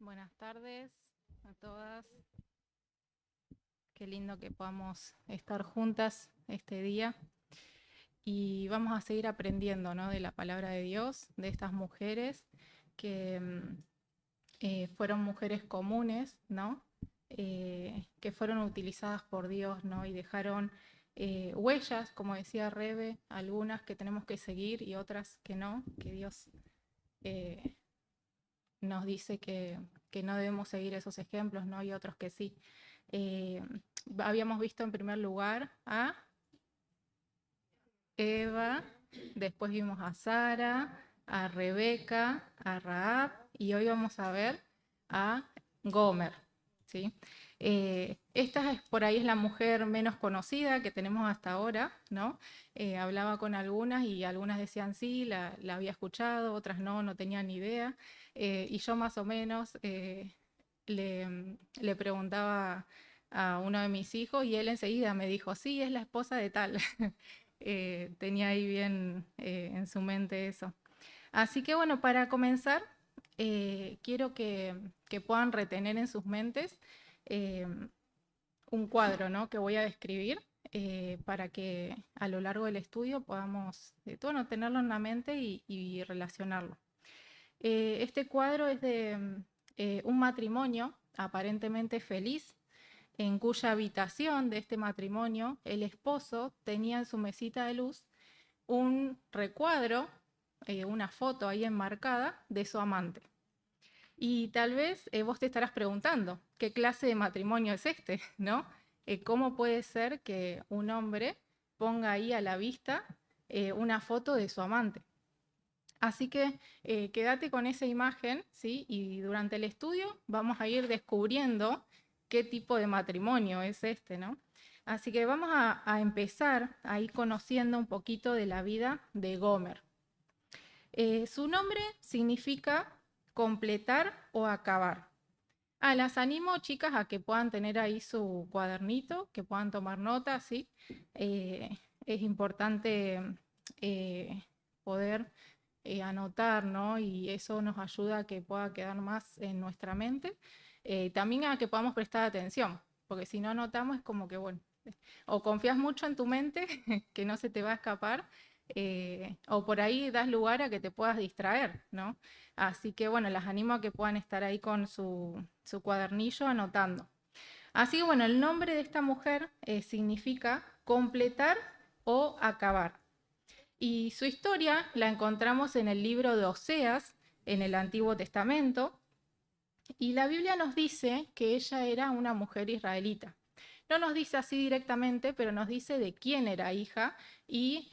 Buenas tardes a todas. Qué lindo que podamos estar juntas este día. Y vamos a seguir aprendiendo, ¿no?, de la palabra de Dios, de estas mujeres que fueron mujeres comunes, ¿no? Que fueron utilizadas por Dios, ¿no? Y dejaron huellas, como decía Rebe, algunas que tenemos que seguir y otras que no, que Dios eh, nos dice que no debemos seguir esos ejemplos, ¿no? Y otros que sí. Eh, Habíamos visto en primer lugar a Eva, después vimos a Sara, a Rebeca, a Rahab y hoy vamos a ver a Gomer, ¿sí? Esta es, por ahí es la mujer menos conocida que tenemos hasta ahora, ¿no? Hablaba con algunas y algunas decían sí, la había escuchado, otras no, no tenían ni idea. Y yo más o menos le preguntaba a uno de mis hijos y él enseguida me dijo, sí, es la esposa de tal. Tenía ahí bien en su mente eso. Así que bueno, para comenzar, quiero que puedan retener en sus mentes eh, un cuadro, ¿no?, que voy a describir para que a lo largo del estudio podamos bueno, tenerlo en la mente y relacionarlo. Este cuadro es de un matrimonio aparentemente feliz, en cuya habitación de este matrimonio el esposo tenía en su mesita de luz un recuadro, una foto ahí enmarcada de su amante. Y tal vez vos te estarás preguntando, ¿qué clase de matrimonio es este? ¿No? ¿Cómo puede ser que un hombre ponga ahí a la vista una foto de su amante? Así que quédate con esa imagen, ¿sí? Y durante el estudio vamos a ir descubriendo qué tipo de matrimonio es este, ¿no? Así que vamos a empezar ahí conociendo un poquito de la vida de Gomer. Su nombre significa completar o acabar. Las animo, chicas, a que puedan tener ahí su cuadernito, que puedan tomar notas, ¿sí? Es importante poder anotar, ¿no? Y eso nos ayuda a que pueda quedar más en nuestra mente. También a que podamos prestar atención, porque si no anotamos es como que, bueno, o confías mucho en tu mente, que no se te va a escapar, o por ahí das lugar a que te puedas distraer, ¿no? Así que bueno, las animo a que puedan estar ahí con su cuadernillo anotando. Así que bueno, el nombre de esta mujer significa completar o acabar. Y su historia la encontramos en el libro de Oseas, en el Antiguo Testamento, y la Biblia nos dice que ella era una mujer israelita. No nos dice así directamente, pero nos dice de quién era hija y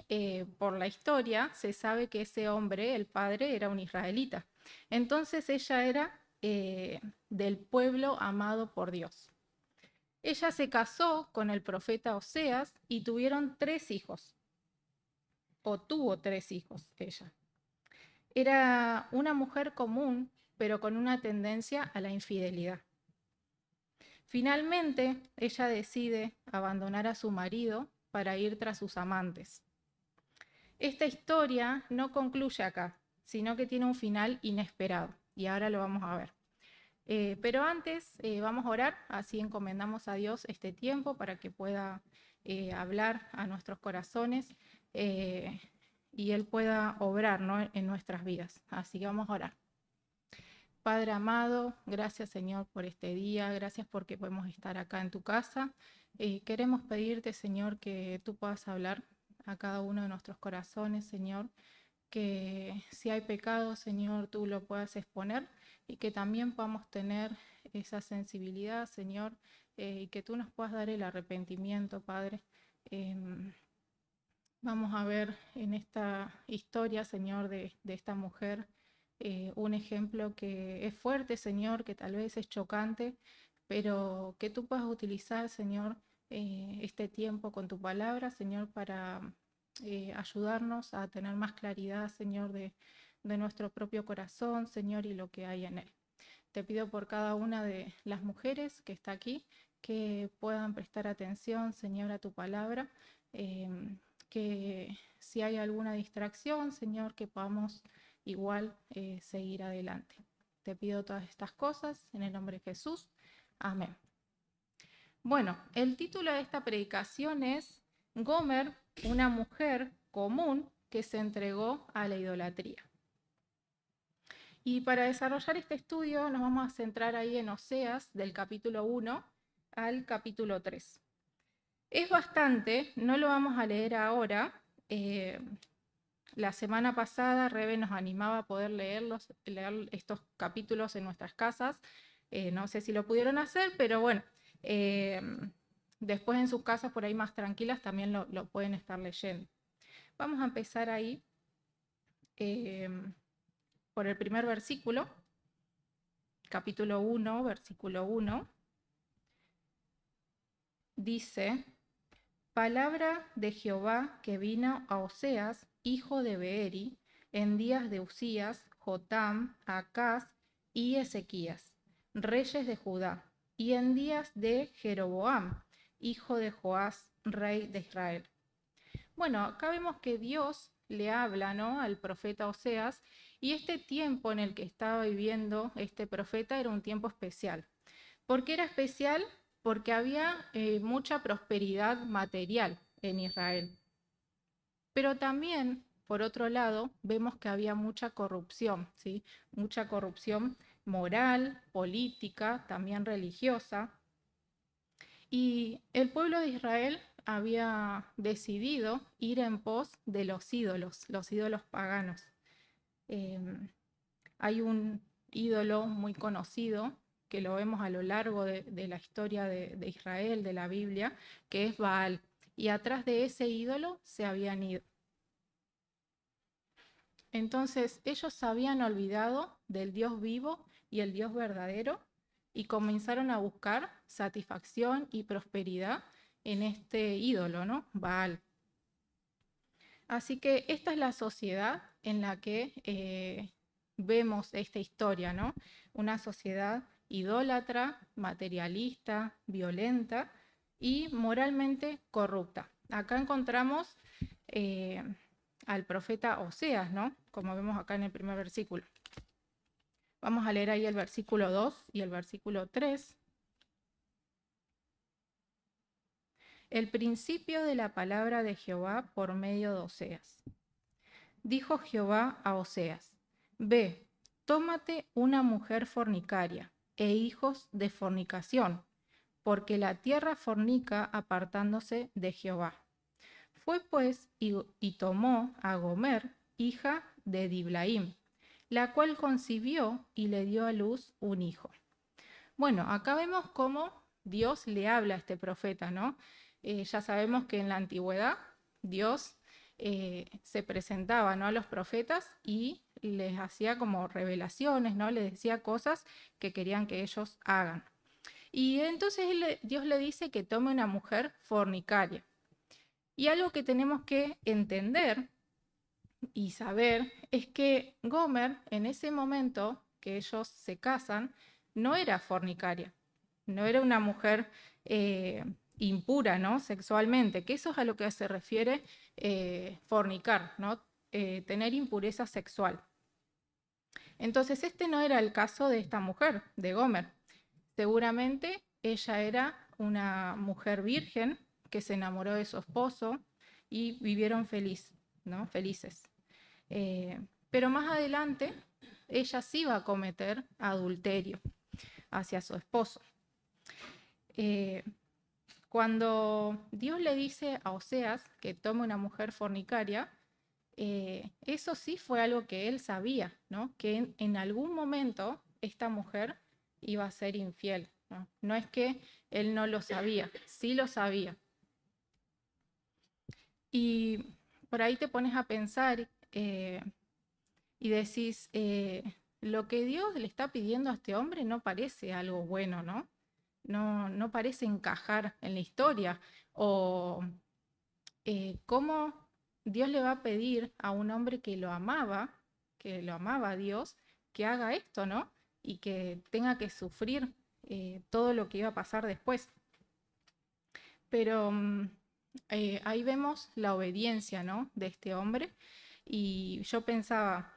por la historia se sabe que ese hombre, el padre, era un israelita. Entonces ella era del pueblo amado por Dios. Ella se casó con el profeta Oseas y tuvieron 3 hijos, o tuvo 3 hijos ella. Era una mujer común, pero con una tendencia a la infidelidad. Finalmente, ella decide abandonar a su marido para ir tras sus amantes. Esta historia no concluye acá, sino que tiene un final inesperado, y ahora lo vamos a ver. Pero antes vamos a orar, así encomendamos a Dios este tiempo para que pueda hablar a nuestros corazones y Él pueda obrar, ¿no?, en nuestras vidas. Así que vamos a orar. Padre amado, gracias Señor por este día, gracias porque podemos estar acá en tu casa. Queremos pedirte, Señor, que tú puedas hablar a cada uno de nuestros corazones, Señor, que si hay pecado, Señor, tú lo puedas exponer y que también podamos tener esa sensibilidad, Señor, y que tú nos puedas dar el arrepentimiento, Padre. Vamos a ver en esta historia, Señor, de esta mujer, un ejemplo que es fuerte, Señor, que tal vez es chocante, pero que tú puedas utilizar, Señor, este tiempo con tu palabra, Señor, para ayudarnos a tener más claridad, Señor, de nuestro propio corazón, Señor, y lo que hay en él. Te pido por cada una de las mujeres que está aquí, que puedan prestar atención, Señor, a tu palabra, que si hay alguna distracción, Señor, que podamos igual seguir adelante. Te pido todas estas cosas en el nombre de Jesús. Amén. Bueno, el título de esta predicación es Gomer, una mujer común que se entregó a la idolatría. Y para desarrollar este estudio nos vamos a centrar ahí en Oseas, del capítulo 1 al capítulo 3. Es bastante, no lo vamos a leer ahora. La semana pasada Rebe nos animaba a poder leer estos capítulos en nuestras casas. No sé si lo pudieron hacer, pero bueno, después en sus casas por ahí más tranquilas también lo pueden estar leyendo. Vamos a empezar ahí por el primer versículo, capítulo 1, versículo 1. Dice: palabra de Jehová que vino a Oseas, hijo de Beeri, en días de Usías, Jotam, Acaz y Ezequías, reyes de Judá, y en días de Jeroboam, hijo de Joás, rey de Israel. Bueno, acá vemos que Dios le habla, ¿no?, al profeta Oseas, y este tiempo en el que estaba viviendo este profeta era un tiempo especial. ¿Por qué era especial? Porque había mucha prosperidad material en Israel. Pero también, por otro lado, vemos que había mucha corrupción, ¿sí? Mucha corrupción moral, política, también religiosa. Y el pueblo de Israel había decidido ir en pos de los ídolos paganos. Hay un ídolo muy conocido que lo vemos a lo largo de la historia de Israel, de la Biblia, que es Baal. Y atrás de ese ídolo se habían ido. Entonces ellos se habían olvidado del Dios vivo y el Dios verdadero y comenzaron a buscar satisfacción y prosperidad en este ídolo, ¿no? Baal. Así que esta es la sociedad en la que vemos esta historia, ¿no? Una sociedad idólatra, materialista, violenta y moralmente corrupta. Acá encontramos al profeta Oseas, ¿no? Como vemos acá en el primer versículo. Vamos a leer ahí el versículo 2 y el versículo 3. El principio de la palabra de Jehová por medio de Oseas. Dijo Jehová a Oseas: ve, tómate una mujer fornicaria e hijos de fornicación, porque la tierra fornica apartándose de Jehová. Fue pues y tomó a Gomer, hija de Diblaim, la cual concibió y le dio a luz un hijo. Bueno, acá vemos cómo Dios le habla a este profeta, ¿no? Ya sabemos que en la antigüedad Dios se presentaba, ¿no?, a los profetas y les hacía como revelaciones, ¿no? Les decía cosas que querían que ellos hagan. Y entonces Dios le dice que tome una mujer fornicaria. Y algo que tenemos que entender y saber es que Gomer, en ese momento que ellos se casan, no era fornicaria, no era una mujer impura, ¿no?, sexualmente, que eso es a lo que se refiere fornicar, ¿no?, tener impureza sexual. Entonces este no era el caso de esta mujer, de Gomer. Seguramente ella era una mujer virgen que se enamoró de su esposo y vivieron ¿no?, felices. Pero más adelante ella sí iba a cometer adulterio hacia su esposo. Cuando Dios le dice a Oseas que tome una mujer fornicaria, eso sí fue algo que él sabía, ¿no?, que en algún momento esta mujer iba a ser infiel, ¿no? No es que él no lo sabía, sí lo sabía. Y por ahí te pones a pensar y decís, lo que Dios le está pidiendo a este hombre no parece algo bueno, ¿no? No parece encajar en la historia. O cómo Dios le va a pedir a un hombre que lo amaba a Dios, que haga esto, ¿no? Y que tenga que sufrir todo lo que iba a pasar después. Pero ahí vemos la obediencia, ¿no?, de este hombre. Y yo pensaba,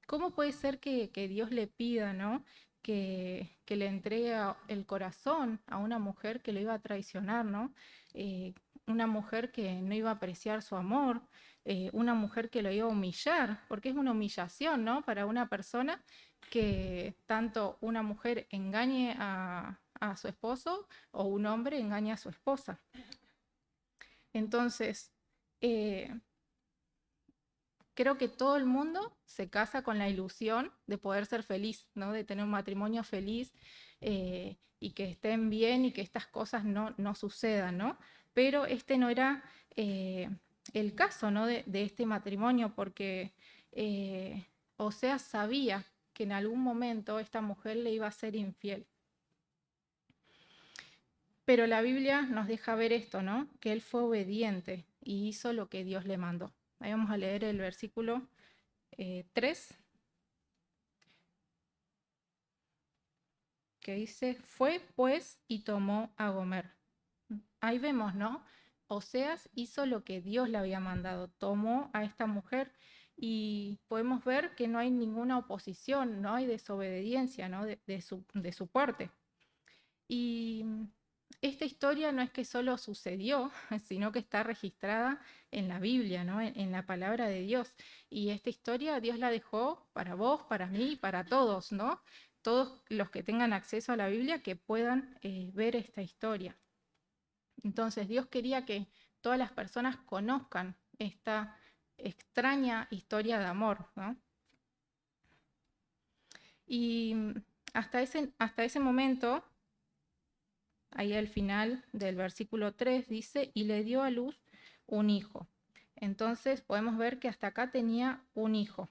¿Cómo puede ser que Dios le pida, ¿no? Que le entregue el corazón a una mujer que lo iba a traicionar, ¿no? Una mujer que no iba a apreciar su amor, una mujer que lo iba a humillar, porque es una humillación, ¿no? Para una persona que tanto una mujer engañe a su esposo o un hombre engañe a su esposa. Entonces, eh, creo que todo el mundo se casa con la ilusión de poder ser feliz, ¿no? De tener un matrimonio feliz y que estén bien y que estas cosas no sucedan, ¿no? Pero este no era el caso, ¿no? de este matrimonio, porque Oseas sabía que en algún momento esta mujer le iba a ser infiel. Pero la Biblia nos deja ver esto, ¿no? Que él fue obediente y hizo lo que Dios le mandó. Ahí vamos a leer el versículo 3, que dice, fue pues y tomó a Gomer. Ahí vemos, ¿no? Oseas hizo lo que Dios le había mandado, tomó a esta mujer y podemos ver que no hay ninguna oposición, no hay desobediencia, ¿no? de su parte. Y esta historia no es que solo sucedió, sino que está registrada en la Biblia, ¿no? En la palabra de Dios. Y esta historia Dios la dejó para vos, para mí, para todos, ¿no? Todos los que tengan acceso a la Biblia que puedan ver esta historia. Entonces Dios quería que todas las personas conozcan esta extraña historia de amor, ¿no? Y hasta ese momento, ahí al final del versículo 3 dice, y le dio a luz un hijo. Entonces podemos ver que hasta acá tenía un hijo.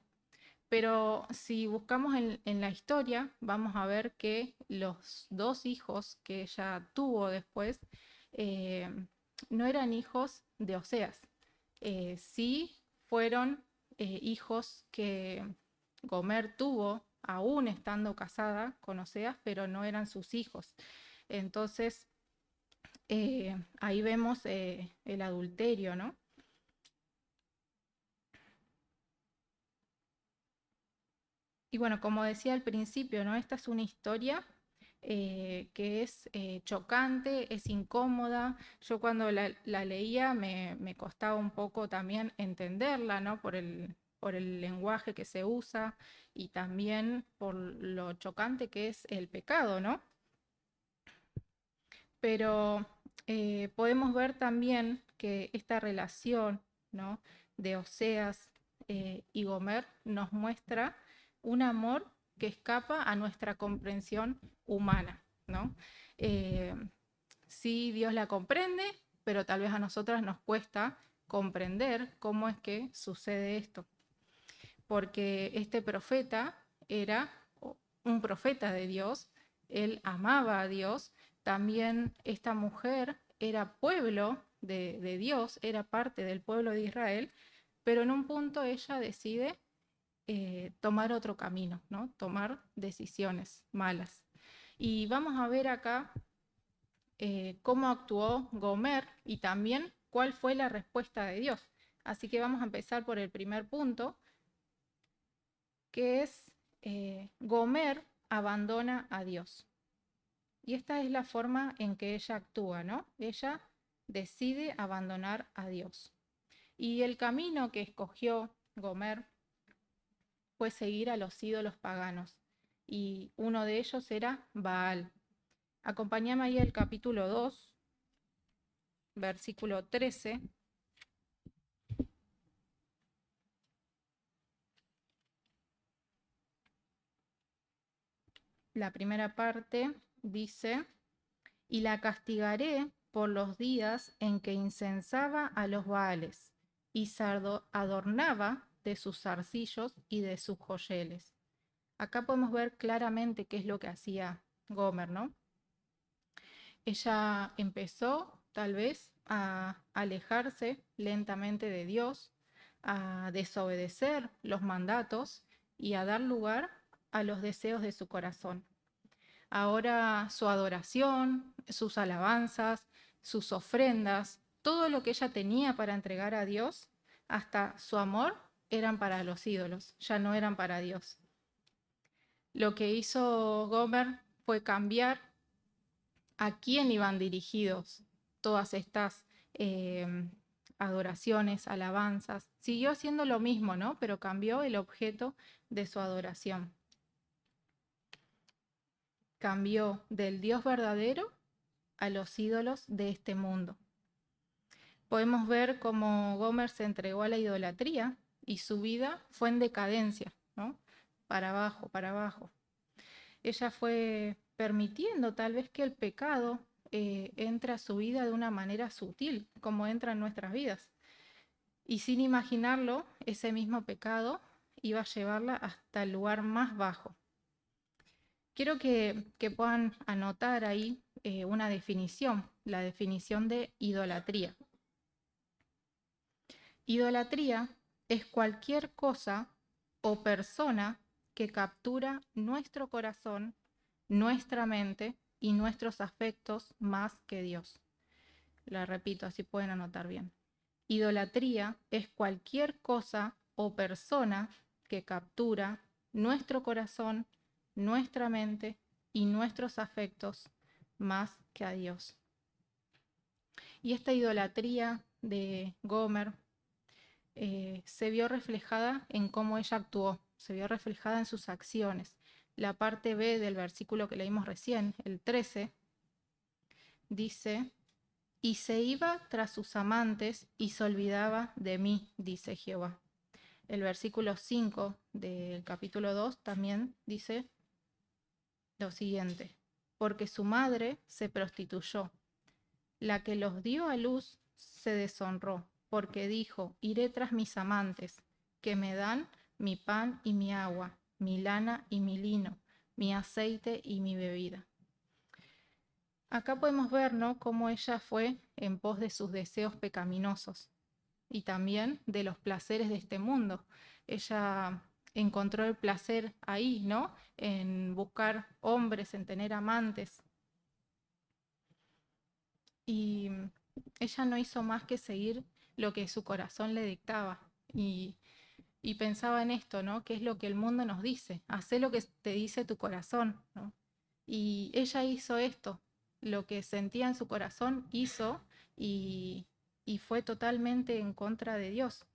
Pero si buscamos en la historia, vamos a ver que los dos hijos que ella tuvo después eh, no eran hijos de Oseas. Sí fueron hijos que Gomer tuvo aún estando casada con Oseas, pero no eran sus hijos. Entonces, ahí vemos el adulterio, ¿no? Y bueno, como decía al principio, ¿no? Esta es una historia que es chocante, es incómoda. Yo cuando la leía me costaba un poco también entenderla, ¿no? Por el lenguaje que se usa y también por lo chocante que es el pecado, ¿no? Pero podemos ver también que esta relación, ¿no? de Oseas y Gomer nos muestra un amor que escapa a nuestra comprensión humana, ¿no? Eh, sí, Dios la comprende, pero tal vez a nosotras nos cuesta comprender cómo es que sucede esto, porque este profeta era un profeta de Dios, él amaba a Dios, también esta mujer era pueblo de Dios, era parte del pueblo de Israel, pero en un punto ella decide tomar otro camino, ¿no? Tomar decisiones malas. Y vamos a ver acá cómo actuó Gomer y también cuál fue la respuesta de Dios. Así que vamos a empezar por el primer punto, que es Gomer abandona a Dios. Y esta es la forma en que ella actúa, ¿no? Ella decide abandonar a Dios. Y el camino que escogió Gomer fue seguir a los ídolos paganos. Y uno de ellos era Baal. Acompáñame ahí al capítulo 2, versículo 13. La primera parte dice, y la castigaré por los días en que incensaba a los Baales y se adornaba de sus zarcillos y de sus joyeles. Acá podemos ver claramente qué es lo que hacía Gomer, ¿no? Ella empezó tal vez a alejarse lentamente de Dios, a desobedecer los mandatos y a dar lugar a los deseos de su corazón. Ahora su adoración, sus alabanzas, sus ofrendas, todo lo que ella tenía para entregar a Dios, hasta su amor, eran para los ídolos, ya no eran para Dios. Lo que hizo Gomer fue cambiar a quién iban dirigidos todas estas adoraciones, alabanzas. Siguió haciendo lo mismo, ¿no? Pero cambió el objeto de su adoración. Cambió del Dios verdadero a los ídolos de este mundo. Podemos ver cómo Gomer se entregó a la idolatría y su vida fue en decadencia, ¿no? Para abajo, para abajo. Ella fue permitiendo tal vez que el pecado entre a su vida de una manera sutil, como entra en nuestras vidas. Y sin imaginarlo, ese mismo pecado iba a llevarla hasta el lugar más bajo. Quiero que puedan anotar ahí una definición, la definición de idolatría. Idolatría es cualquier cosa o persona que captura nuestro corazón, nuestra mente y nuestros afectos más que Dios. La repito, así pueden anotar bien. Idolatría es cualquier cosa o persona que captura nuestro corazón, nuestra mente y nuestros afectos más que a Dios. Y esta idolatría de Gomer se vio reflejada en cómo ella actuó, se vio reflejada en sus acciones. La parte B del versículo que leímos recién, el 13, dice: y se iba tras sus amantes y se olvidaba de mí, dice Jehová. El versículo 5 del capítulo 2 también dice lo siguiente: porque su madre se prostituyó, la que los dio a luz se deshonró, porque dijo: iré tras mis amantes, que me dan mi pan y mi agua, mi lana y mi lino, mi aceite y mi bebida. Acá podemos ver, ¿no?, cómo ella fue en pos de sus deseos pecaminosos y también de los placeres de este mundo. Ella encontró el placer ahí, ¿no?, en buscar hombres, en tener amantes. Y ella no hizo más que seguir lo que su corazón le dictaba. Y pensaba en esto, ¿no?, qué es lo que el mundo nos dice. Hacé lo que te dice tu corazón, ¿no? Y ella hizo esto, lo que sentía en su corazón hizo, y fue totalmente en contra de Dios.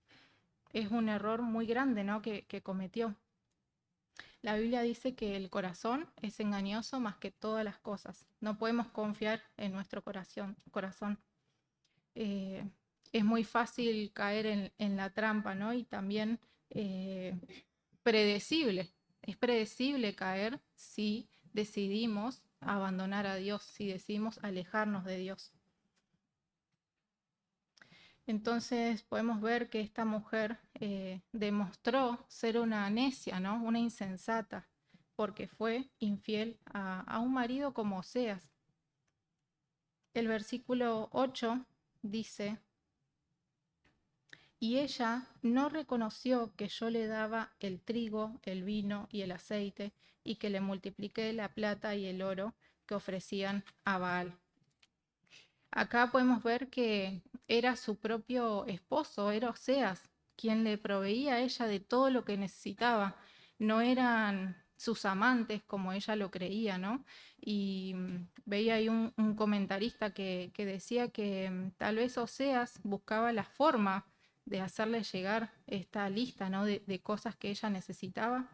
Es un error muy grande, ¿no?, que cometió. La Biblia dice que el corazón es engañoso más que todas las cosas. No podemos confiar en nuestro corazón. Eh, es muy fácil caer en la trampa, ¿no? Y también predecible. Es predecible caer si decidimos abandonar a Dios, si decidimos alejarnos de Dios. Entonces podemos ver que esta mujer demostró ser una necia, ¿no?, una insensata, porque fue infiel a un marido como Oseas. El versículo 8 dice: y ella no reconoció que yo le daba el trigo, el vino y el aceite, y que le multipliqué la plata y el oro que ofrecían a Baal. Acá podemos ver que era su propio esposo, era Oseas, quien le proveía a ella de todo lo que necesitaba. No eran sus amantes como ella lo creía, ¿no? Y veía ahí un comentarista que decía que tal vez Oseas buscaba la forma de hacerle llegar esta lista, ¿no?, de cosas que ella necesitaba,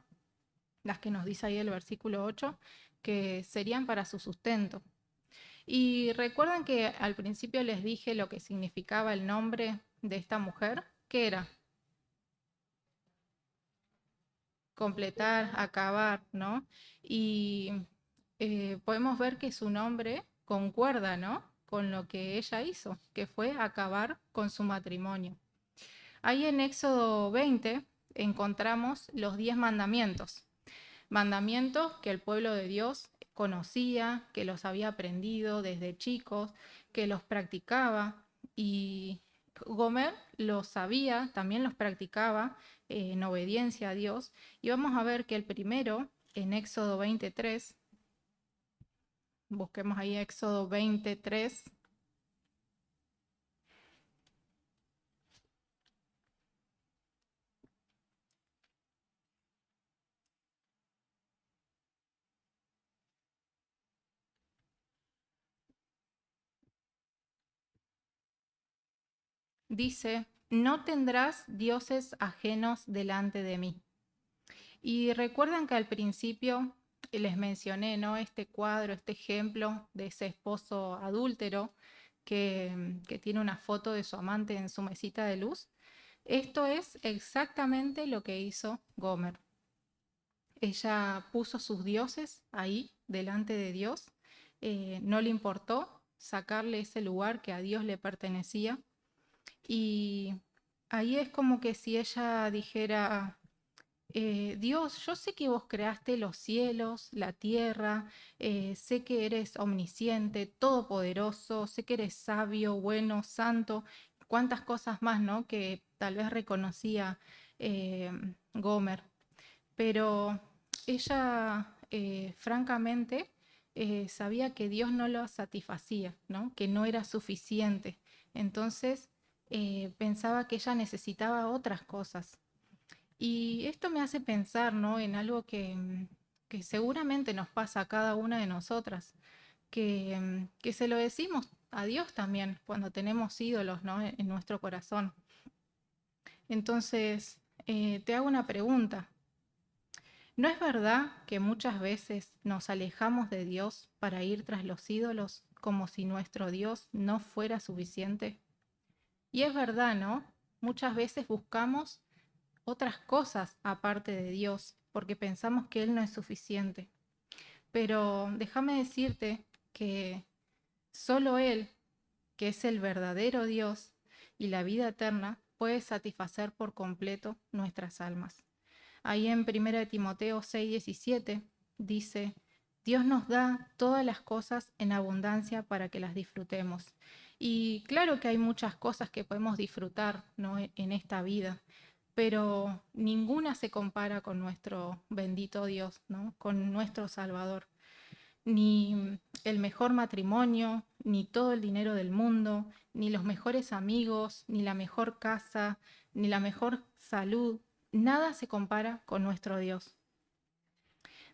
las que nos dice ahí el versículo 8, que serían para su sustento. Y recuerdan que al principio les dije lo que significaba el nombre de esta mujer. ¿Qué era? Completar, acabar, ¿no? Y podemos ver que su nombre concuerda, ¿no?, con lo que ella hizo, que fue acabar con su matrimonio. Ahí en Éxodo 20 encontramos los 10 mandamientos. Mandamientos que el pueblo de Dios conocía, que los había aprendido desde chicos, que los practicaba, y Gomer los sabía, también los practicaba en obediencia a Dios. Y vamos a ver que el primero, en Éxodo 23, busquemos ahí Éxodo 23. dice, no tendrás dioses ajenos delante de mí. Y recuerdan que al principio les mencioné, ¿no? Este cuadro, este ejemplo de ese esposo adúltero que tiene una foto de su amante en su mesita de luz. Esto es exactamente lo que hizo Gomer. Ella puso sus dioses ahí, delante de Dios. No le importó sacarle ese lugar que a Dios le pertenecía. Y ahí es como que si ella dijera, Dios, yo sé que vos creaste los cielos, la tierra, sé que eres omnisciente, todopoderoso, sé que eres sabio, bueno, santo, cuántas cosas más, ¿no? Que tal vez reconocía eh, Gomer. Pero ella, francamente, sabía que Dios no lo satisfacía, ¿no? Que no era suficiente. Entonces, pensaba que ella necesitaba otras cosas. Y esto me hace pensar, ¿no? En algo que seguramente nos pasa a cada una de nosotras, que se lo decimos a Dios también cuando tenemos ídolos, ¿no? En nuestro corazón. Entonces, te hago una pregunta. ¿No es verdad que muchas veces nos alejamos de Dios para ir tras los ídolos como si nuestro Dios no fuera suficiente? Y es verdad, ¿no? Muchas veces buscamos otras cosas aparte de Dios porque pensamos que Él no es suficiente. Pero déjame decirte que solo Él, que es el verdadero Dios y la vida eterna, puede satisfacer por completo nuestras almas. Ahí en 1 Timoteo 6:17 dice, Dios nos da todas las cosas en abundancia para que las disfrutemos. Y claro que hay muchas cosas que podemos disfrutar, ¿no? En esta vida, pero ninguna se compara con nuestro bendito Dios, ¿no? Con nuestro Salvador. Ni el mejor matrimonio, ni todo el dinero del mundo, ni los mejores amigos, ni la mejor casa, ni la mejor salud, nada se compara con nuestro Dios.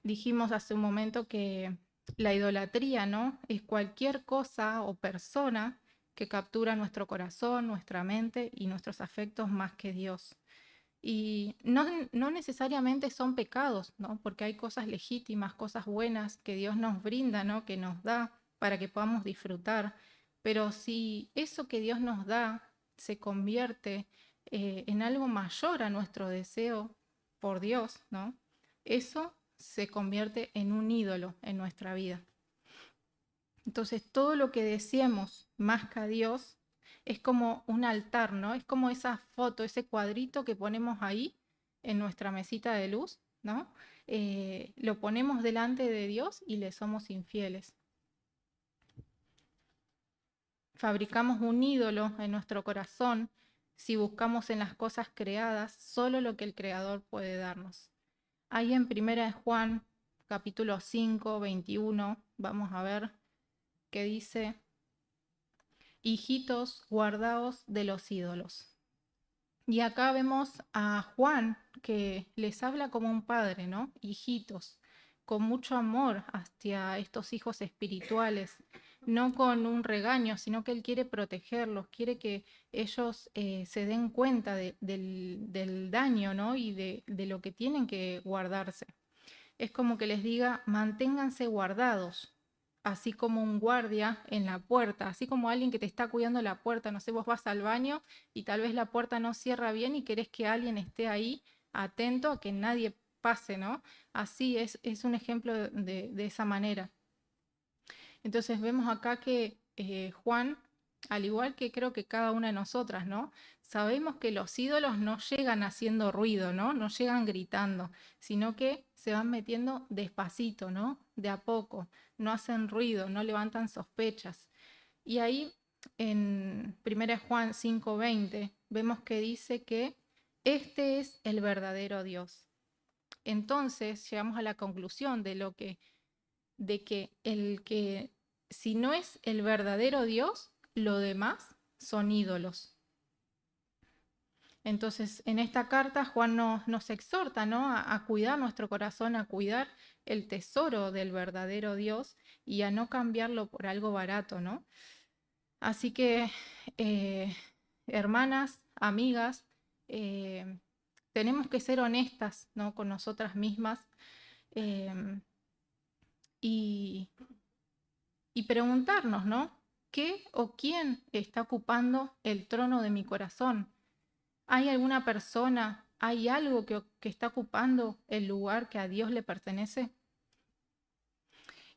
Dijimos hace un momento que la idolatría, ¿no? Es cualquier cosa o persona que captura nuestro corazón, nuestra mente y nuestros afectos más que Dios. Y no necesariamente son pecados, ¿no? Porque hay cosas legítimas, cosas buenas que Dios nos brinda, ¿no? Que nos da para que podamos disfrutar. Pero si eso que Dios nos da se convierte en algo mayor a nuestro deseo por Dios, ¿no? Eso se convierte en un ídolo en nuestra vida. Entonces, todo lo que deseemos más que a Dios es como un altar, ¿no? Es como esa foto, ese cuadrito que ponemos ahí en nuestra mesita de luz, ¿no? Lo ponemos delante de Dios y le somos infieles. Fabricamos un ídolo en nuestro corazón si buscamos en las cosas creadas solo lo que el Creador puede darnos. Ahí en 1 Juan, capítulo 5, 21, vamos a ver que dice, hijitos, guardaos de los ídolos. Y acá vemos a Juan que les habla como un padre, ¿no? Hijitos, con mucho amor hacia estos hijos espirituales, no con un regaño, sino que él quiere protegerlos, quiere que ellos se den cuenta del daño, ¿no? Y de lo que tienen que guardarse. Es como que les diga, manténganse guardados, así como un guardia en la puerta, así como alguien que te está cuidando la puerta. No sé, vos vas al baño y tal vez la puerta no cierra bien y querés que alguien esté ahí atento a que nadie pase, ¿no? Así es un ejemplo de esa manera. Entonces vemos acá que Juan, al igual que creo que cada una de nosotras, ¿no? Sabemos que los ídolos no llegan haciendo ruido, ¿no? No llegan gritando, sino que se van metiendo despacito, ¿no? De a poco, no hacen ruido, no levantan sospechas. Y ahí en 1 Juan 5:20 vemos que dice que este es el verdadero Dios. Entonces llegamos a la conclusión de que el que, si no es el verdadero Dios, lo demás son ídolos. Entonces, en esta carta Juan nos exhorta, ¿no? A cuidar nuestro corazón, a cuidar el tesoro del verdadero Dios y a no cambiarlo por algo barato, ¿no? Así que hermanas, amigas, eh, tenemos que ser honestas, ¿no?, con nosotras mismas, eh, y, y preguntarnos, ¿no? ¿Qué o quién está ocupando el trono de mi corazón? ¿Hay alguna persona, hay algo que está ocupando el lugar que a Dios le pertenece?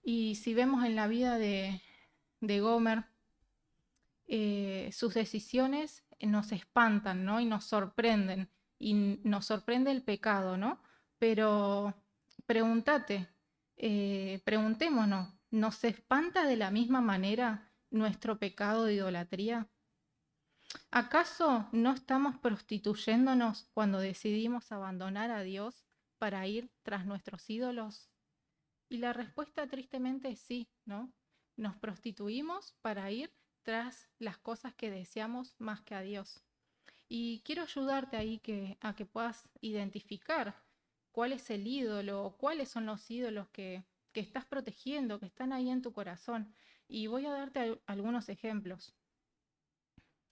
Y si vemos en la vida de Gomer, sus decisiones nos espantan, ¿no? Y nos sorprenden. Y nos sorprende el pecado, ¿no? Pero pregúntate, preguntémonos, ¿nos espanta de la misma manera nuestro pecado de idolatría? ¿Acaso no estamos prostituyéndonos cuando decidimos abandonar a Dios para ir tras nuestros ídolos? Y la respuesta tristemente es sí, ¿no? Nos prostituimos para ir tras las cosas que deseamos más que a Dios. Y quiero ayudarte ahí a que puedas identificar cuál es el ídolo o cuáles son los ídolos que estás protegiendo, que están ahí en tu corazón. Y voy a darte algunos ejemplos.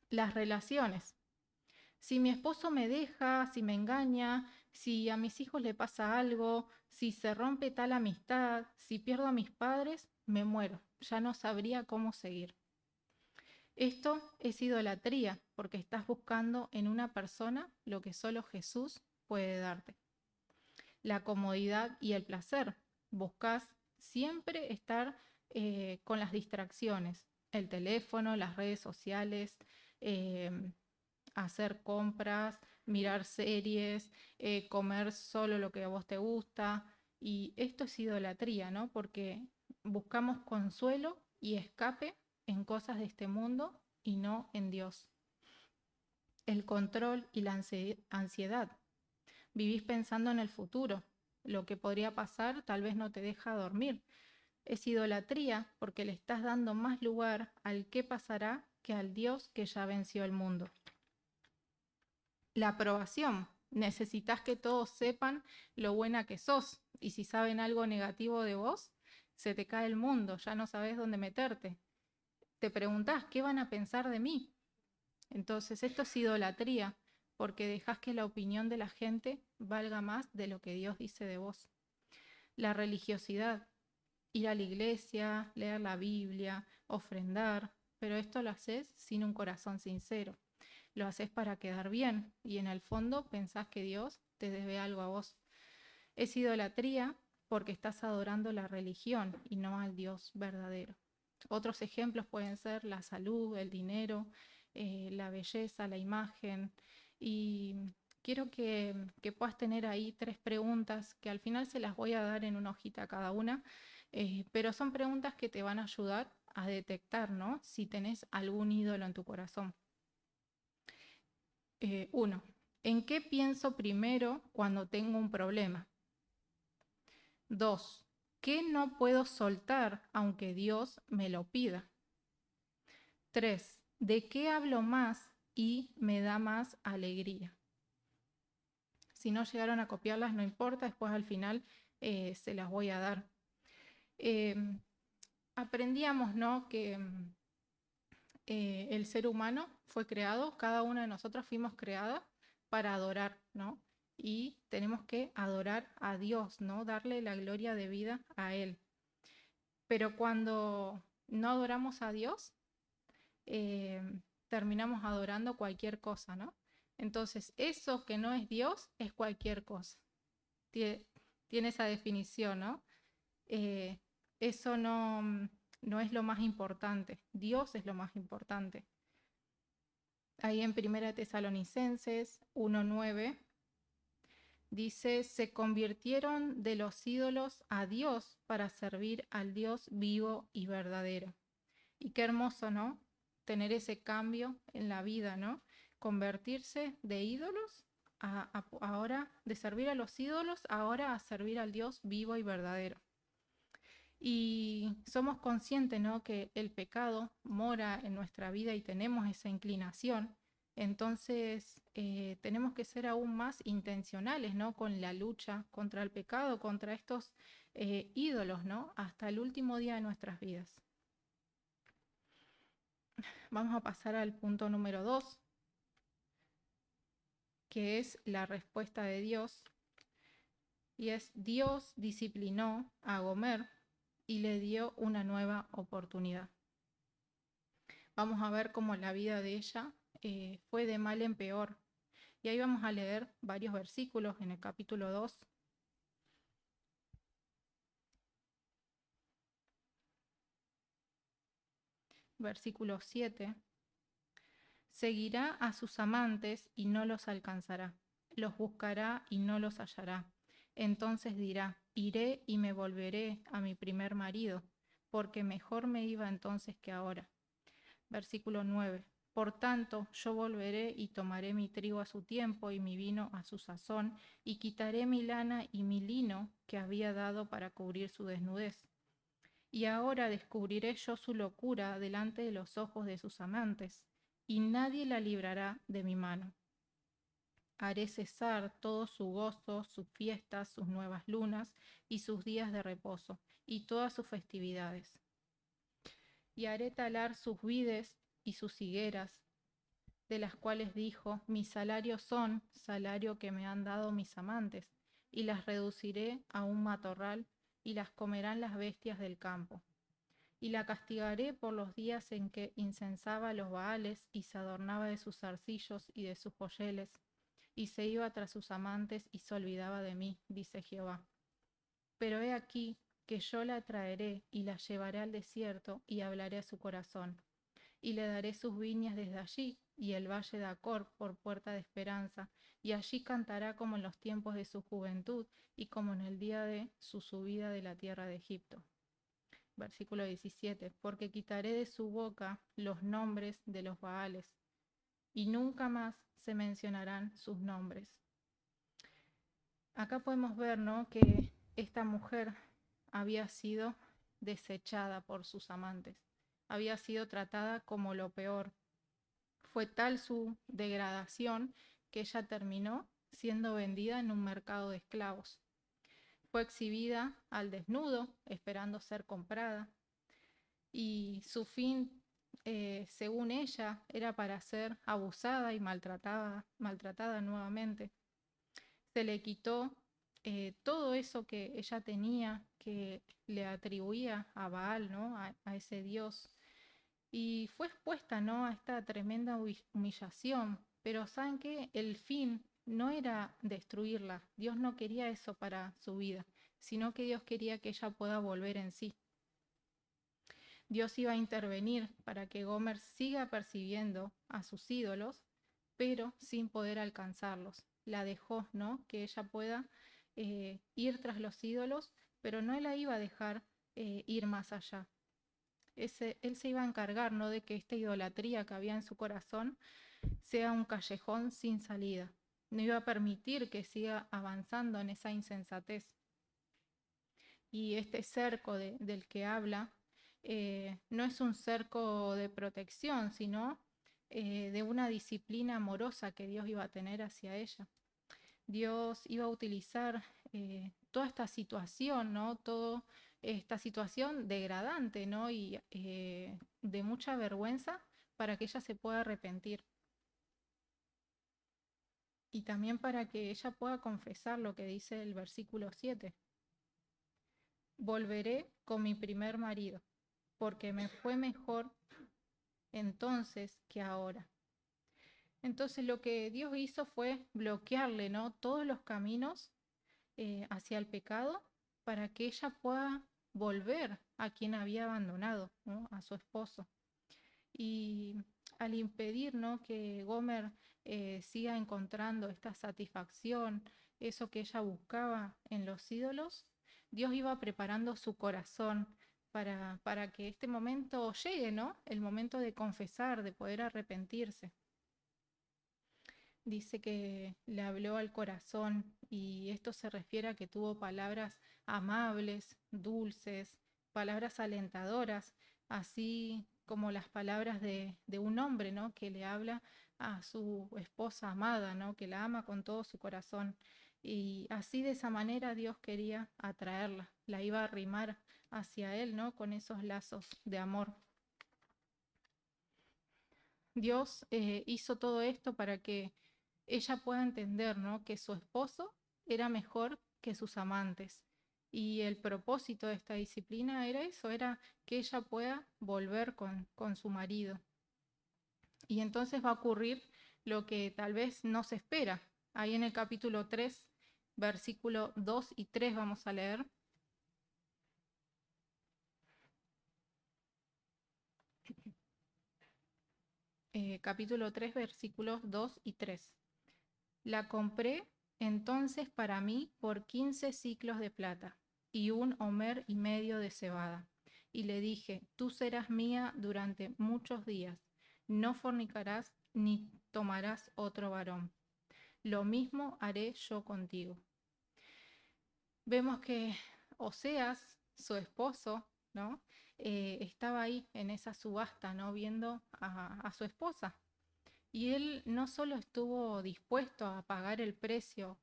Las relaciones. Si mi esposo me deja, si me engaña, si a mis hijos le pasa algo, si se rompe tal amistad, si pierdo a mis padres, me muero. Ya no sabría cómo seguir. Esto es idolatría, porque estás buscando en una persona lo que solo Jesús puede darte. La comodidad y el placer. Buscas siempre estar con las distracciones, el teléfono, las redes sociales, eh, hacer compras, mirar series, comer solo lo que a vos te gusta. Y esto es idolatría, ¿no? Porque buscamos consuelo y escape en cosas de este mundo y no en Dios. El control y la ansiedad. Vivís pensando en el futuro. Lo que podría pasar tal vez no te deja dormir. Es idolatría porque le estás dando más lugar al qué pasará que al Dios que ya venció el mundo. La aprobación. Necesitas que todos sepan lo buena que sos. Y si saben algo negativo de vos, se te cae el mundo, ya no sabes dónde meterte. Te preguntás, ¿qué van a pensar de mí? Entonces esto es idolatría, porque dejas que la opinión de la gente valga más de lo que Dios dice de vos. La religiosidad. Ir a la iglesia, leer la Biblia, ofrendar, pero esto lo haces sin un corazón sincero. Lo haces para quedar bien y en el fondo pensás que Dios te debe algo a vos. Es idolatría porque estás adorando la religión y no al Dios verdadero. Otros ejemplos pueden ser la salud, el dinero, la belleza, la imagen. Y quiero que puedas tener ahí 3 preguntas que al final se las voy a dar en una hojita cada una, pero son preguntas que te van a ayudar a detectar, ¿no?, si tenés algún ídolo en tu corazón. 1. ¿En qué pienso primero cuando tengo un problema? 2. ¿Qué no puedo soltar aunque Dios me lo pida? 3. ¿De qué hablo más y me da más alegría? Si no llegaron a copiarlas, no importa, después al final se las voy a dar. Aprendíamos, ¿no?, que el ser humano fue creado, cada una de nosotros fuimos creadas para adorar, ¿no? Y tenemos que adorar a Dios, ¿no? Darle la gloria de vida a Él. Pero cuando no adoramos a Dios, terminamos adorando cualquier cosa, ¿no? Entonces, eso que no es Dios es cualquier cosa. Tiene esa definición, ¿no? Eso no es lo más importante. Dios es lo más importante. Ahí en 1 Tesalonicenses 1:9 dice, se convirtieron de los ídolos a Dios para servir al Dios vivo y verdadero. Y qué hermoso, ¿no?, tener ese cambio en la vida, ¿no? Convertirse de ídolos ahora, de servir a los ídolos, ahora a servir al Dios vivo y verdadero. Y somos conscientes, ¿no?, que el pecado mora en nuestra vida y tenemos esa inclinación. Entonces tenemos que ser aún más intencionales, ¿no?, con la lucha contra el pecado, contra estos ídolos, ¿no?, hasta el último día de nuestras vidas. Vamos a pasar al punto número 2. que es la respuesta de Dios, y es: Dios disciplinó a Gomer y le dio una nueva oportunidad. Vamos a ver cómo la vida de ella fue de mal en peor. Y ahí vamos a leer varios versículos en el capítulo 2. Versículo 7. Seguirá a sus amantes y no los alcanzará. Los buscará y no los hallará. Entonces dirá: iré y me volveré a mi primer marido, porque mejor me iba entonces que ahora. Versículo 9. Por tanto, yo volveré y tomaré mi trigo a su tiempo y mi vino a su sazón, y quitaré mi lana y mi lino que había dado para cubrir su desnudez. Y ahora descubriré yo su locura delante de los ojos de sus amantes, y nadie la librará de mi mano. Haré cesar todo su gozo, sus fiestas, sus nuevas lunas y sus días de reposo, y todas sus festividades. Y haré talar sus vides y sus higueras, de las cuales dijo: mi salario son salario que me han dado mis amantes, y las reduciré a un matorral, y las comerán las bestias del campo. Y la castigaré por los días en que incensaba a los Baales y se adornaba de sus zarcillos y de sus joyeles, y se iba tras sus amantes y se olvidaba de mí, dice Jehová. Pero he aquí que yo la traeré y la llevaré al desierto y hablaré a su corazón. Y le daré sus viñas desde allí, y el valle de Acor por puerta de esperanza, y allí cantará como en los tiempos de su juventud, y como en el día de su subida de la tierra de Egipto. Versículo 17. Porque quitaré de su boca los nombres de los Baales, y nunca más se mencionarán sus nombres. Acá podemos ver, ¿no?, que esta mujer había sido desechada por sus amantes, había sido tratada como lo peor. Fue tal su degradación que ella terminó siendo vendida en un mercado de esclavos. Fue exhibida al desnudo, esperando ser comprada, y su fin, según ella, era para ser abusada y maltratada nuevamente. Se le quitó todo eso que ella tenía, que le atribuía a Baal, ¿no?, a ese dios, y fue expuesta, ¿no?, a esta tremenda humillación. Pero ¿saben qué? El fin no era destruirla. Dios no quería eso para su vida, sino que Dios quería que ella pueda volver en sí. Dios iba a intervenir para que Gomer siga percibiendo a sus ídolos, pero sin poder alcanzarlos. La dejó, ¿no?, que ella pueda ir tras los ídolos, pero no la iba a dejar ir más allá. Él se iba a encargar, ¿no?, de que esta idolatría que había en su corazón sea un callejón sin salida. No iba a permitir que siga avanzando en esa insensatez. Y este cerco del que habla no es un cerco de protección, sino de una disciplina amorosa que Dios iba a tener hacia ella. Dios iba a utilizar toda esta situación, ¿no?, toda esta situación degradante, ¿no?, y de mucha vergüenza, para que ella se pueda arrepentir. Y también para que ella pueda confesar lo que dice el versículo 7. Volveré con mi primer marido, porque me fue mejor entonces que ahora. Entonces lo que Dios hizo fue bloquearle, ¿no?, todos los caminos hacia el pecado, para que ella pueda volver a quien había abandonado, ¿no?, a su esposo. Y al impedir, ¿no?, que Gomer siga encontrando esta satisfacción, eso que ella buscaba en los ídolos, Dios iba preparando su corazón para que este momento llegue, ¿no?, el momento de confesar, de poder arrepentirse. Dice que le habló al corazón, y esto se refiere a que tuvo palabras amables, dulces, palabras alentadoras, así como las palabras de un hombre, ¿no?, que le habla a su esposa amada, ¿no?, que la ama con todo su corazón. Y así, de esa manera, Dios quería atraerla, la iba a arrimar hacia él, ¿no?, con esos lazos de amor. Dios hizo todo esto para que ella pueda entender, ¿no? Que su esposo era mejor que sus amantes. Y el propósito de esta disciplina era eso, era que ella pueda volver con su marido. Y entonces va a ocurrir lo que tal vez no se espera. Ahí en el capítulo 3, versículo 2 y 3 vamos a leer. Capítulo 3, versículos 2 y 3. La compré entonces para mí por 15 siclos de plata y un homer y medio de cebada. Y le dije, tú serás mía durante muchos días, no fornicarás ni tomarás otro varón. Lo mismo haré yo contigo. Vemos que Oseas, su esposo, ¿no? Estaba ahí en esa subasta, ¿no? Viendo a su esposa. Y él no solo estuvo dispuesto a pagar el precio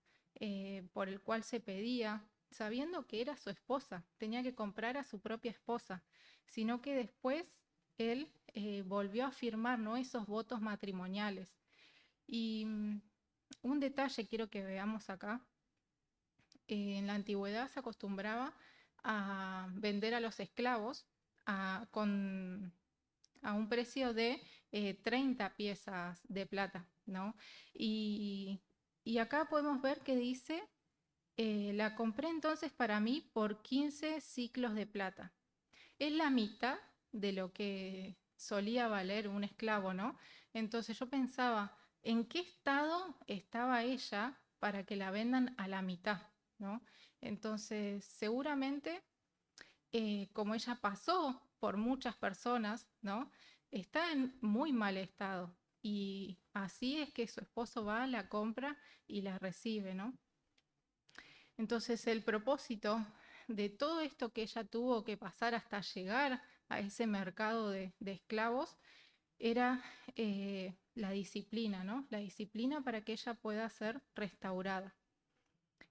por el cual se pedía, sabiendo que era su esposa, tenía que comprar a su propia esposa, sino que después él volvió a firmar, ¿no? Esos votos matrimoniales. Y un detalle quiero que veamos acá. En la antigüedad se acostumbraba a vender a los esclavos con a un precio de 30 piezas de plata, ¿no? Y, y acá podemos ver que dice, la compré entonces para mí por 15 ciclos de plata. Es la mitad de lo que solía valer un esclavo, ¿no? Entonces yo pensaba, ¿en qué estado estaba ella para que la vendan a la mitad, ¿no? Entonces, seguramente como ella pasó por muchas personas, ¿no? Está en muy mal estado. Y así es que su esposo va, la compra y la recibe, ¿no? Entonces el propósito de todo esto que ella tuvo que pasar hasta llegar a ese mercado de esclavos era la disciplina, ¿no? La disciplina para que ella pueda ser restaurada.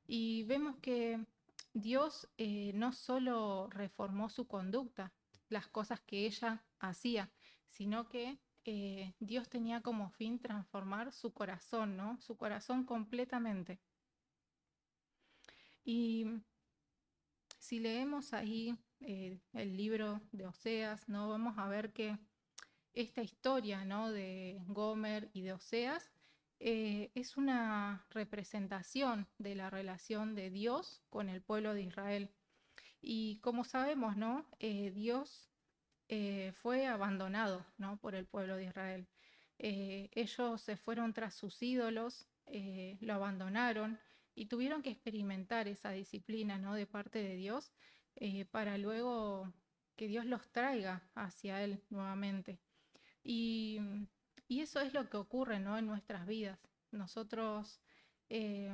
Y vemos que Dios no solo reformó su conducta, las cosas que ella hacía, sino que Dios tenía como fin transformar su corazón, ¿no? Su corazón completamente. Y si leemos ahí el libro de Oseas, ¿no? Vamos a ver que esta historia, ¿no? De Gomer y de Oseas es una representación de la relación de Dios con el pueblo de Israel. Y como sabemos, ¿no? Dios fue abandonado, ¿no? Por el pueblo de Israel. Ellos se fueron tras sus ídolos, lo abandonaron y tuvieron que experimentar esa disciplina, ¿no? De parte de Dios para luego que Dios los traiga hacia Él nuevamente. Y, y eso es lo que ocurre, ¿no? En nuestras vidas. Nosotros eh,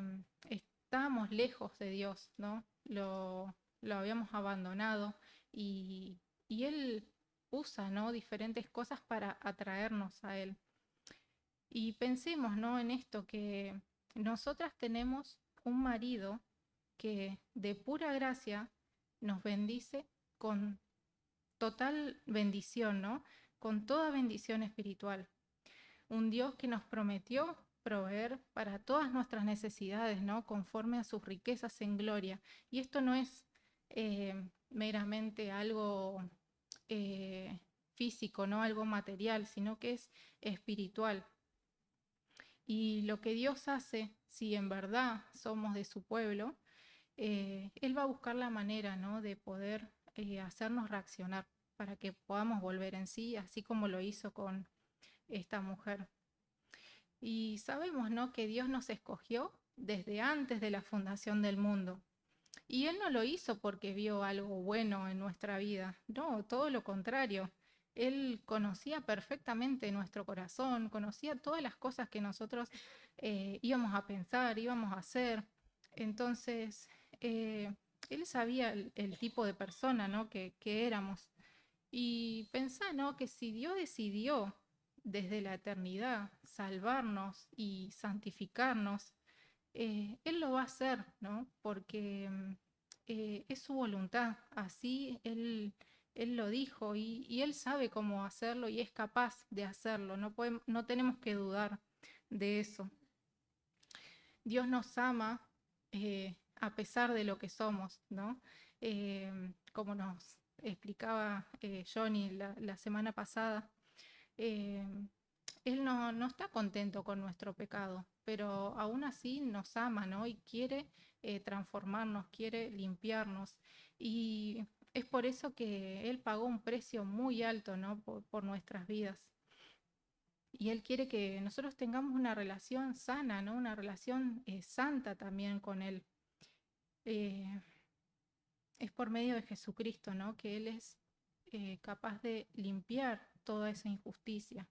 estábamos lejos de Dios, ¿no? Lo habíamos abandonado y, y Él usa, ¿no? Diferentes cosas para atraernos a Él. Y pensemos, ¿no? En esto, que nosotras tenemos un marido que de pura gracia nos bendice con total bendición, ¿no? Con toda bendición espiritual. Un Dios que nos prometió proveer para todas nuestras necesidades, ¿no? Conforme a sus riquezas en gloria. Y esto no es meramente algo eh, físico, ¿no? Algo material, sino que es espiritual. Y lo que Dios hace, si en verdad somos de su pueblo, Él va a buscar la manera, ¿no? De poder hacernos reaccionar para que podamos volver en sí, así como lo hizo con esta mujer. Y sabemos, ¿no? Que Dios nos escogió desde antes de la fundación del mundo. Y Él no lo hizo porque vio algo bueno en nuestra vida, no, todo lo contrario. Él conocía perfectamente nuestro corazón, conocía todas las cosas que nosotros íbamos a pensar, íbamos a hacer. Entonces, eh, Él sabía el tipo de persona, ¿no? que éramos. Y pensá, ¿no? Que si Dios decidió desde la eternidad salvarnos y santificarnos, Él lo va a hacer, ¿no? Porque es su voluntad, así Él lo dijo y Él sabe cómo hacerlo y es capaz de hacerlo, no tenemos que dudar de eso. Dios nos ama a pesar de lo que somos, ¿no? Como nos explicaba Johnny la semana pasada, eh, Él no está contento con nuestro pecado, pero aún así nos ama, ¿no? Y quiere transformarnos, quiere limpiarnos. Y es por eso que Él pagó un precio muy alto, ¿no? Por nuestras vidas. Y Él quiere que nosotros tengamos una relación sana, ¿no? Una relación santa también con Él. Eh, es por medio de Jesucristo, ¿no? Que Él es capaz de limpiar toda esa injusticia.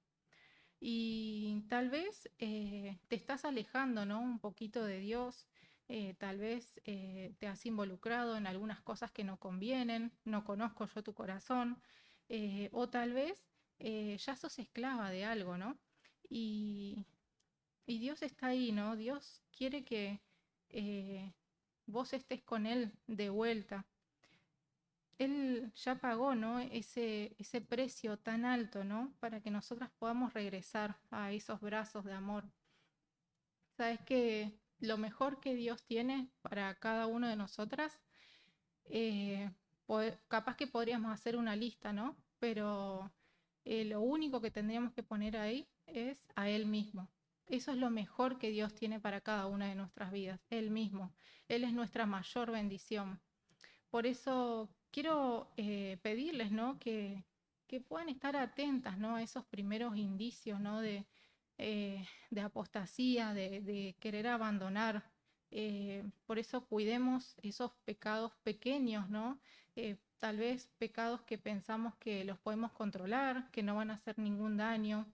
Y tal vez te estás alejando, ¿no? Un poquito de Dios, tal vez te has involucrado en algunas cosas que no convienen, no conozco yo tu corazón, o tal vez ya sos esclava de algo, ¿no? Y, y Dios está ahí, ¿no? Dios quiere que eh, vos estés con Él de vuelta. Él ya pagó, ¿no? Ese precio tan alto, ¿no? Para que nosotras podamos regresar a esos brazos de amor. Sabes que lo mejor que Dios tiene para cada uno de nosotras, eh, capaz que podríamos hacer una lista, ¿no? Pero lo único que tendríamos que poner ahí es a Él mismo. Eso es lo mejor que Dios tiene para cada una de nuestras vidas, Él mismo. Él es nuestra mayor bendición. Por eso quiero pedirles, ¿no? Que puedan estar atentas, ¿no? A esos primeros indicios, ¿no? De apostasía, de querer abandonar. Por eso cuidemos esos pecados pequeños, ¿no? Tal vez pecados que pensamos que los podemos controlar, que no van a hacer ningún daño.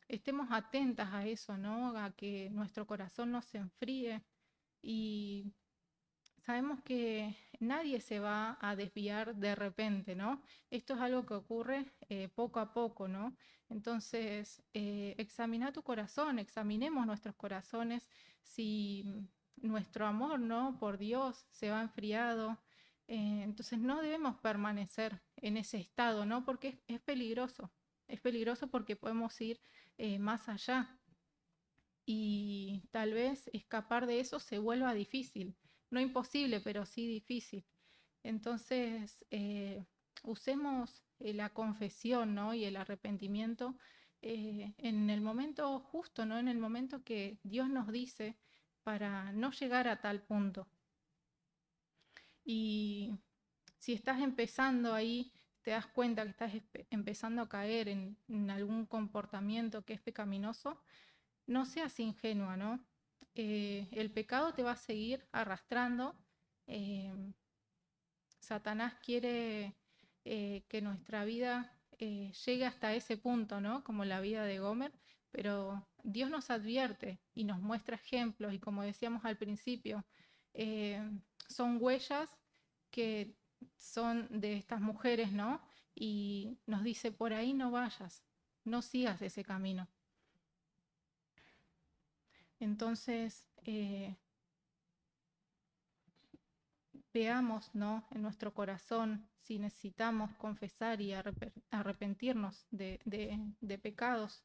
Estemos atentas a eso, ¿no? A que nuestro corazón no se enfríe y sabemos que nadie se va a desviar de repente, ¿no? Esto es algo que ocurre poco a poco, ¿no? Entonces, examina tu corazón, examinemos nuestros corazones si nuestro amor, ¿no? Por Dios se va enfriado. Entonces, no debemos permanecer en ese estado, ¿no? Porque es peligroso. Es peligroso porque podemos ir más allá y tal vez escapar de eso se vuelva difícil. No imposible, pero sí difícil. Entonces, usemos la confesión, ¿no? Y el arrepentimiento en el momento justo, ¿no? En el momento que Dios nos dice para no llegar a tal punto. Y si estás empezando ahí, te das cuenta que estás empezando a caer en algún comportamiento que es pecaminoso, no seas ingenua, ¿no? El pecado te va a seguir arrastrando. eh, Satanás quiere que nuestra vida llegue hasta ese punto, ¿no? Como la vida de Gomer, pero Dios nos advierte y nos muestra ejemplos y como decíamos al principio, eh, son huellas que son de estas mujeres, ¿no? Y nos dice, por ahí no vayas, no sigas ese camino. Entonces, veamos, ¿no? En nuestro corazón si necesitamos confesar y arrepentirnos de pecados.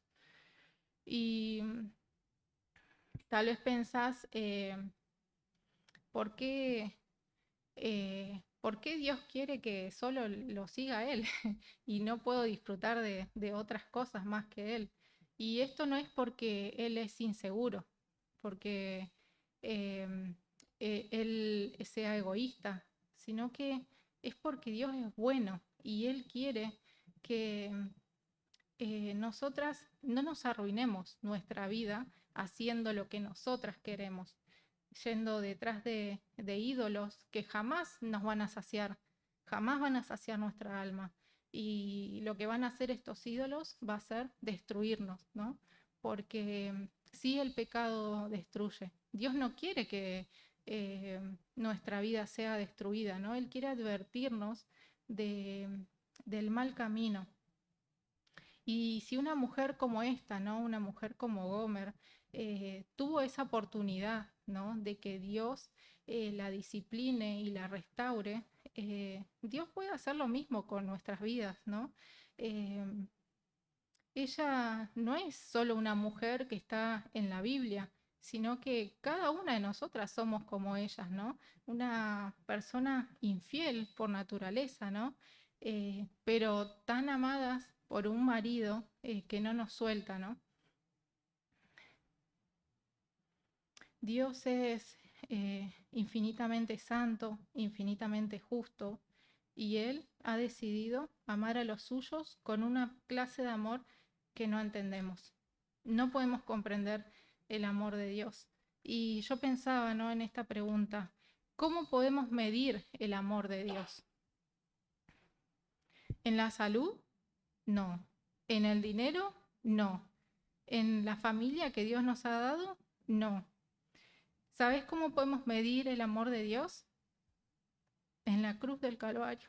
Y tal vez pensás, ¿por qué, ¿por qué Dios quiere que solo lo siga Él y no puedo disfrutar de otras cosas más que Él? Y esto no es porque Él es inseguro, porque em, Él sea egoísta, sino que es porque Dios es bueno y Él quiere que nosotras no nos arruinemos nuestra vida haciendo lo que nosotras queremos, yendo detrás de ídolos que jamás nos van a saciar, jamás van a saciar nuestra alma. Y lo que van a hacer estos ídolos va a ser destruirnos, ¿no? Porque sí, el pecado destruye. Dios no quiere que nuestra vida sea destruida, ¿no? Él quiere advertirnos del mal camino. Y si una mujer como esta, ¿no? Una mujer como Gomer, tuvo esa oportunidad, ¿no? De que Dios la discipline y la restaure, Dios puede hacer lo mismo con nuestras vidas, ¿no? Ella no es solo una mujer que está en la Biblia, sino que cada una de nosotras somos como ellas, ¿no? Una persona infiel por naturaleza, ¿no? Pero tan amadas por un marido que no nos suelta, ¿no? Dios es infinitamente santo, infinitamente justo, y Él ha decidido amar a los suyos con una clase de amor que no entendemos. No podemos comprender el amor de Dios. Y yo pensaba, ¿no?, en esta pregunta, ¿cómo podemos medir el amor de Dios? ¿En la salud? No. ¿En el dinero? No. ¿En la familia que Dios nos ha dado? No. ¿Sabes cómo podemos medir el amor de Dios? En la cruz del Calvario.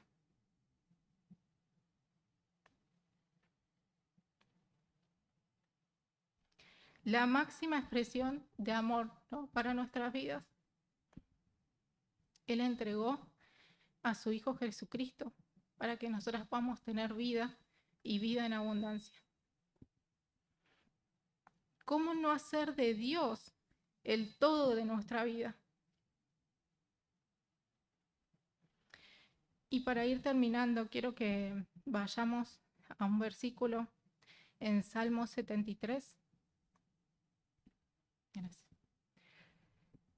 La máxima expresión de amor, ¿no?, para nuestras vidas. Él entregó a su Hijo Jesucristo para que nosotras podamos tener vida y vida en abundancia. ¿Cómo no hacer de Dios el todo de nuestra vida? Y para ir terminando, quiero que vayamos a un versículo en Salmo 73. Gracias.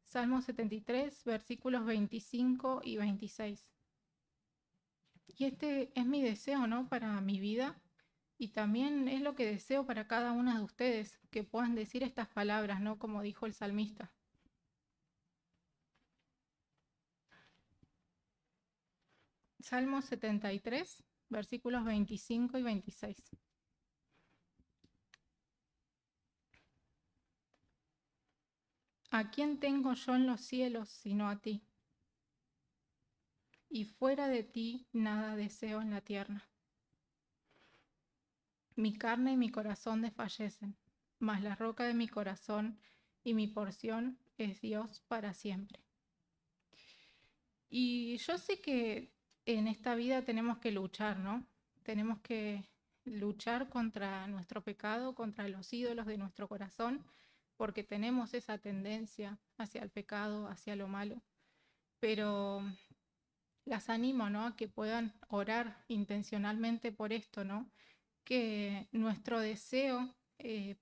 Salmo 73, versículos 25 y 26. Y este es mi deseo, ¿no?, para mi vida, y también es lo que deseo para cada una de ustedes, que puedan decir estas palabras, ¿no?, como dijo el salmista. Salmo 73, versículos 25 y 26. ¿A quién tengo yo en los cielos sino a ti? Y fuera de ti nada deseo en la tierra. Mi carne y mi corazón desfallecen, mas la roca de mi corazón y mi porción es Dios para siempre. Y yo sé que en esta vida tenemos que luchar, ¿no? Tenemos que luchar contra nuestro pecado, contra los ídolos de nuestro corazón, porque tenemos esa tendencia hacia el pecado, hacia lo malo. Pero las animo, ¿no?, a que puedan orar intencionalmente por esto, ¿no? Que nuestro deseo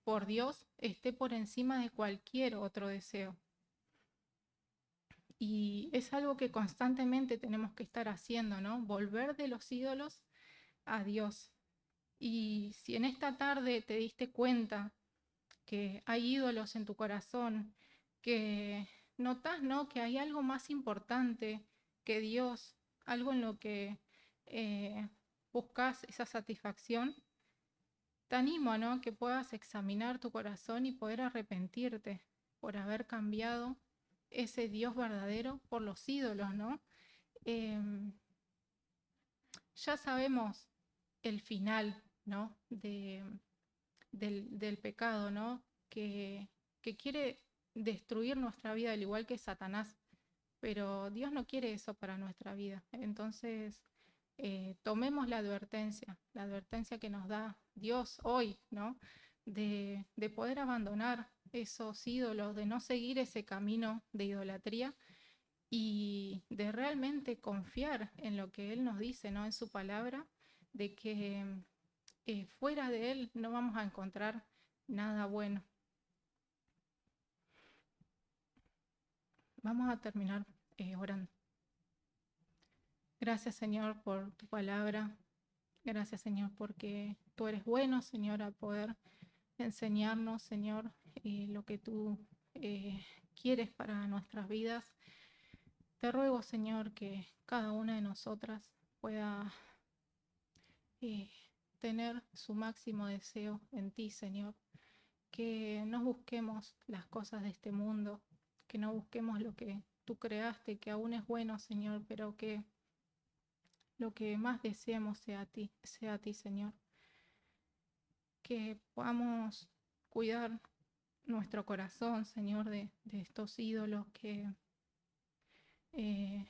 por Dios esté por encima de cualquier otro deseo. Y es algo que constantemente tenemos que estar haciendo, ¿no? Volver de los ídolos a Dios. Y si en esta tarde te diste cuenta que hay ídolos en tu corazón, que notas, ¿no?, que hay algo más importante que Dios, algo en lo que buscas esa satisfacción, te animo, ¿no?, que puedas examinar tu corazón y poder arrepentirte por haber cambiado ese Dios verdadero por los ídolos, ¿no? Ya sabemos el final, ¿no?, del pecado, ¿no?, que quiere destruir nuestra vida al igual que Satanás, pero Dios no quiere eso para nuestra vida. Entonces, tomemos la advertencia que nos da Dios hoy, ¿no?, de poder abandonar esos ídolos, de no seguir ese camino de idolatría y de realmente confiar en lo que Él nos dice, ¿no?, en su palabra, de que fuera de Él no vamos a encontrar nada bueno. Vamos a terminar orando. Gracias, Señor, por tu palabra. Gracias, Señor, porque tú eres bueno, Señor, a poder enseñarnos, Señor, lo que tú quieres para nuestras vidas. Te ruego, Señor, que cada una de nosotras pueda tener su máximo deseo en ti, Señor. Que no busquemos las cosas de este mundo, que no busquemos lo que tú creaste, que aún es bueno, Señor, pero que lo que más deseemos sea a ti, Señor. Que podamos cuidar nuestro corazón, Señor, de estos ídolos que eh,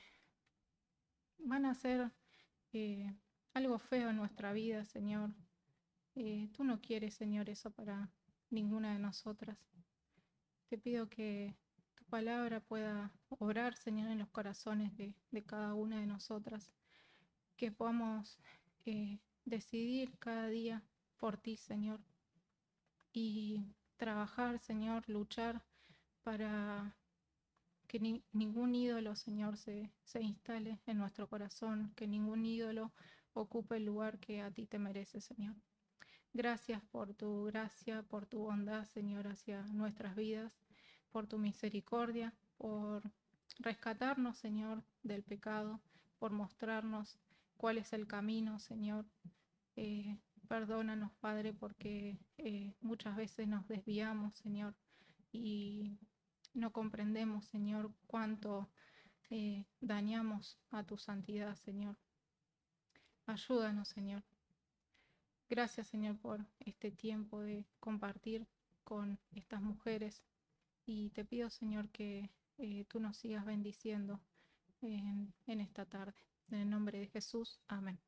van a ser algo feo en nuestra vida, Señor. Tú no quieres, Señor, eso para ninguna de nosotras. Te pido que tu palabra pueda obrar, Señor, en los corazones de cada una de nosotras, que podamos decidir cada día por ti, Señor, y trabajar, Señor, luchar para que ningún ídolo, Señor, se instale en nuestro corazón, que ningún ídolo ocupe el lugar que a ti te merece, Señor. Gracias por tu gracia, por tu bondad, Señor, hacia nuestras vidas, por tu misericordia, por rescatarnos, Señor, del pecado, por mostrarnos cuál es el camino, Señor. Eh, Perdónanos, Padre, porque muchas veces nos desviamos, Señor, y no comprendemos, Señor, cuánto dañamos a tu santidad, Señor. Ayúdanos, Señor. Gracias, Señor, por este tiempo de compartir con estas mujeres. Y te pido, Señor, que tú nos sigas bendiciendo en esta tarde. En el nombre de Jesús. Amén.